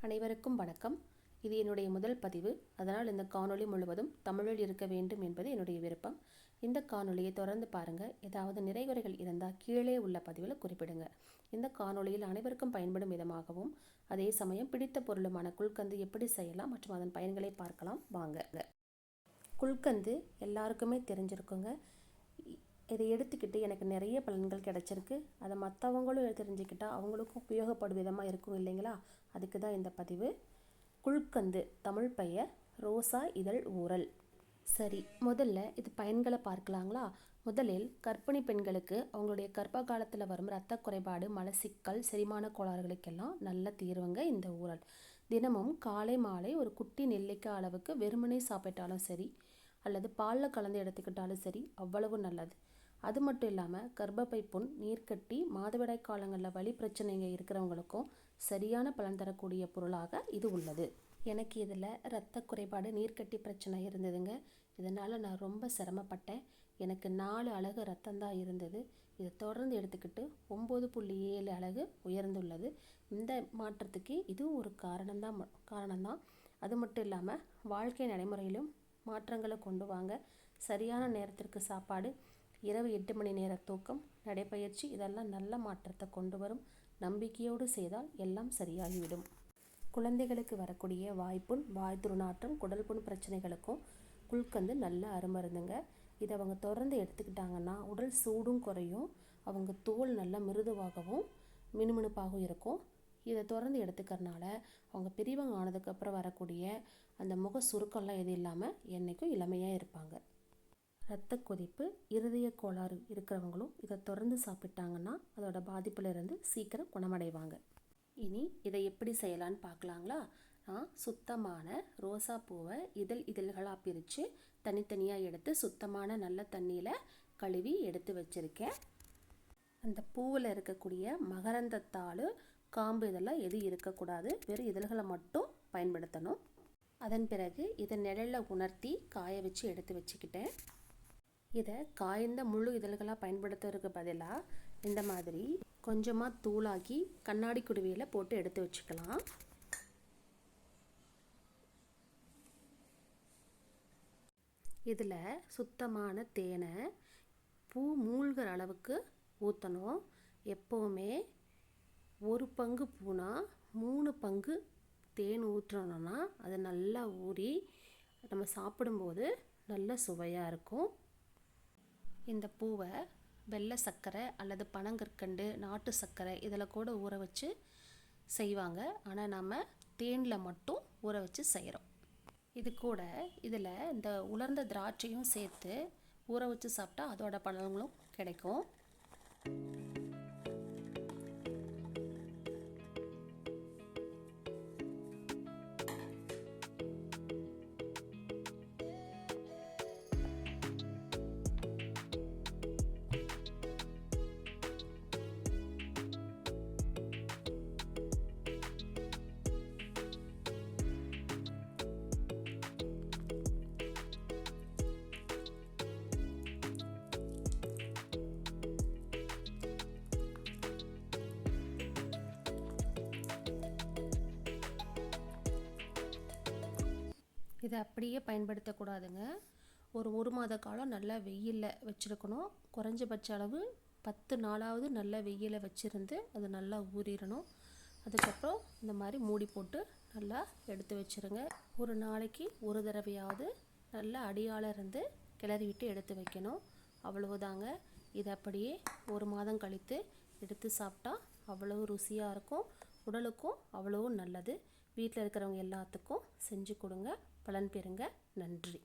அனைவருக்கும் வணக்கம். இது என்னுடைய முதல் பதிவு. அதனால் இந்த காணொளி முழுவதும் தமிழில் இருக்க வேண்டும் என்பது என்னுடைய விருப்பம். இந்த காணொளியை தொடர்ந்து பாருங்கள். ஏதாவது நிறைகுறைகள் இருந்தால் கீழே உள்ள பதிவில் குறிப்பிடுங்க. இந்த காணொளியில் அனைவருக்கும் பயன்படும் விதமாகவும் அதே சமயம் பிடித்த பொருளுமான குல்கந்து எப்படி செய்யலாம் மற்றும் அதன் பயன்களை பார்க்கலாம் வாங்க. குல்கந்து எல்லாருக்குமே தெரிஞ்சிருக்குங்க. இதை எடுத்துக்கிட்டு எனக்கு நிறைய பலன்கள் கிடச்சிருக்கு. அதை மற்றவங்களும் தெரிஞ்சுக்கிட்டால் அவங்களுக்கும் உபயோகப்படும் விதமாக இருக்கும் இல்லைங்களா? அதுக்கு தான் இந்த பதிவு. குல்கந்து தமிழ் பெயர் ரோசா இதழ் ஊறல். சரி, முதல்ல இது பயன்களை பார்க்கலாங்களா? முதலில் கர்ப்பிணி பெண்களுக்கு அவங்களுடைய கர்ப்ப காலத்தில் வரும் இரத்த குறைபாடு, மலச்சிக்கல், செரிமான கோளாறுகளுக்கெல்லாம் நல்ல தீர்வுங்க இந்த ஊறல். தினமும் காலை மாலை ஒரு குட்டி நெல்லிக்காய் அளவுக்கு வெறுமனே சாப்பிட்டாலும் சரி, அல்லது பாலில் கலந்து எடுத்துக்கிட்டாலும் சரி, அவ்வளவு நல்லது. அது மட்டும் இல்லாமல் கர்ப்பப்பை புண், நீர்க்கட்டி, மாதவிடாய் காலங்களில் வலி பிரச்சனைங்க இருக்கிறவங்களுக்கும் சரியான பலன் தரக்கூடிய பொருளாக இது உள்ளது. எனக்கு இதில் இரத்த குறைபாடு, நீர்க்கட்டி பிரச்சனை இருந்ததுங்க. இதனால் நான் ரொம்ப சிரமப்பட்டேன். எனக்கு 4 அலகு ரத்தம்தான் இருந்தது. இதை தொடர்ந்து எடுத்துக்கிட்டு 9.7 அலகு உயர்ந்துள்ளது. இந்த மாற்றத்துக்கு இதுவும் ஒரு காரணம்தான். அது மட்டும் இல்லாமல் வாழ்க்கை நடைமுறையிலும் மாற்றங்களை கொண்டு வாங்க. சரியான நேரத்திற்கு சாப்பாடு, இரவு 8 மணி நேர தூக்கம், நடைப்பயிற்சி இதெல்லாம் நல்ல மாற்றத்தை கொண்டு வரும். நம்பிக்கையோடு செய்தால் எல்லாம் சரியாகிவிடும். குழந்தைகளுக்கு வரக்கூடிய வாய்ப்புண், வாய் துர்நாற்றம், குடல் புண் பிரச்சனைகளுக்கும் குல்கந்து நல்ல அருமருந்துங்க. இதை அவங்க தொடர்ந்து எடுத்துக்கிட்டாங்கன்னா உடல் சூடும் குறையும், அவங்க தோல் நல்ல மிருதுவாகவும் மினுமினுப்பாகவும் இருக்கும். இதை தொடர்ந்து எடுத்துக்கிறனால அவங்க பெரியவங்க ஆனதுக்கப்புறம் வரக்கூடிய அந்த முக சுருக்கம்லாம் எதுவும் இல்லாமல் என்றைக்கும் இளமையாக இருப்பாங்க. இரத்த கொதிப்பு, இருதய கோளாறு இருக்கிறவங்களும் இதை தொடர்ந்து சாப்பிட்டாங்கன்னா அதோட பாதிப்பிலிருந்து சீக்கிரம் குணமடைவாங்க. இனி இதை எப்படி செய்யலான்னு பார்க்கலாங்களா? நான் சுத்தமான ரோசா பூவை இதழ்களாக பிரித்து தனித்தனியாக எடுத்து சுத்தமான நல்ல தண்ணியில் கழுவி எடுத்து வச்சுருக்கேன். அந்த பூவில் இருக்கக்கூடிய மகரந்தத்தாள், காம்பு இதெல்லாம் எதுவும் இருக்கக்கூடாது. வெறும் இதழ்களை மட்டும் பயன்படுத்தணும். அதன் பிறகு இதை நிழலில் உணர்த்தி காய வச்சு எடுத்து வச்சுக்கிட்டேன். இதை காய்ந்த முழு இதழ்களாக பயன்படுத்துறதுக்கு பதிலாக இந்த மாதிரி கொஞ்சமாக தூளாக்கி கண்ணாடி குடுவையில் போட்டு எடுத்து வச்சுக்கலாம். இதில் சுத்தமான தேனை பூ மூழ்கிற அளவுக்கு ஊற்றணும். எப்போவுமே 1 பங்கு பூனா 3 பங்கு தேன் ஊற்றணும்னா அது நல்லா ஊறி நம்ம சாப்பிடும்போது நல்ல சுவையாக இருக்கும். இந்த பூவை வெள்ளை சர்க்கரை அல்லது பனங்கற்கண்டு, நாட்டு சர்க்கரை இதில் கூட ஊற வச்சு செய்வாங்க. ஆனால் நம்ம தேனில் மட்டும் ஊற வச்சு செய்கிறோம். இது கூட இதில் இந்த உலர்ந்த திராட்சையும் சேர்த்து ஊற வச்சு சாப்பிட்டா அதோட பலன்களும் கிடைக்கும். இதை அப்படியே பயன்படுத்தக்கூடாதுங்க. ஒரு மாத காலம் நல்லா வெயிலில் வச்சுருக்கணும். குறைஞ்சபட்ச அளவு 10 நாளாவது நல்லா வெயிலில் வச்சுருந்து அது நல்லா ஊறிடணும். அதுக்கப்புறம் இந்த மாதிரி மூடி போட்டு நல்லா எடுத்து வச்சுருங்க. ஒரு நாளைக்கு ஒரு தடவையாவது நல்லா அடியால் இருந்து கிளறி விட்டு எடுத்து வைக்கணும். அவ்வளவுதாங்க. இது அப்படியே 1 மாதம் கழித்து எடுத்து சாப்பிட்டா அவ்வளவு ருசியாக இருக்கும். உடலுக்கும் அவ்வளவு நல்லது. வீட்டில் இருக்கிறவங்க எல்லாத்துக்கும் செஞ்சு கொடுங்க. பலன் பெறுங்க. நன்றி.